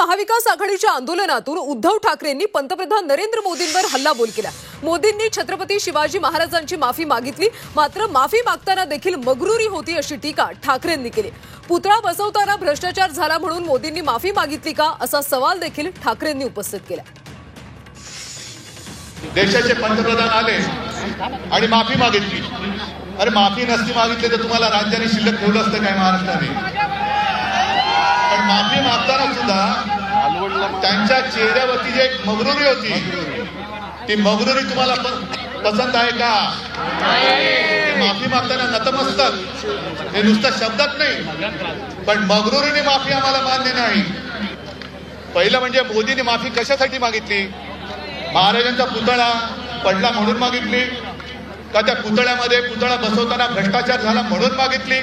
महाविकास आघाडीच्या आंदोलनातून उद्धव ठाकरेंनी पंतप्रधान नरेंद्र मोदींवर हल्लाबोल केला। मोदींनी छत्रपती शिवाजी महाराजांची माफी मागितली, मात्र माफी मागताना देखील मगरुरी होती अशी टीका ठाकरेंनी केली। पुतळा बसवताना भ्रष्टाचार झाला म्हणून मोदींनी माफी मागितली का असा सवाल देखील ठाकरेंनी उपस्थित केला। देशाचे पंतप्रधान आले आणि माफी मागितली। अरे माफी नसती मागितली तर तुम्हाला राज्याने शिल्लक ठेवलं असतं काय महाराष्ट्राने? पण माफी मागताना सुद्धा त्यांच्या चेहऱ्यावरती जी एक मगरुरी होती, ती मगरुरी तुम्हाला पसंत आहे का? माफी मागताना नतमस्तक हे नुसतं शब्दात नाही, पण मगरुरीने माफी आम्हाला मान्य नाही। पहिलं म्हणजे मोदींनी माफी कशासाठी मागितली? महाराजांचा पुतळा पडला म्हणून मागितली का? त्या पुतळ्यामध्ये पुतळा बसवताना भ्रष्टाचार झाला म्हणून मागितली?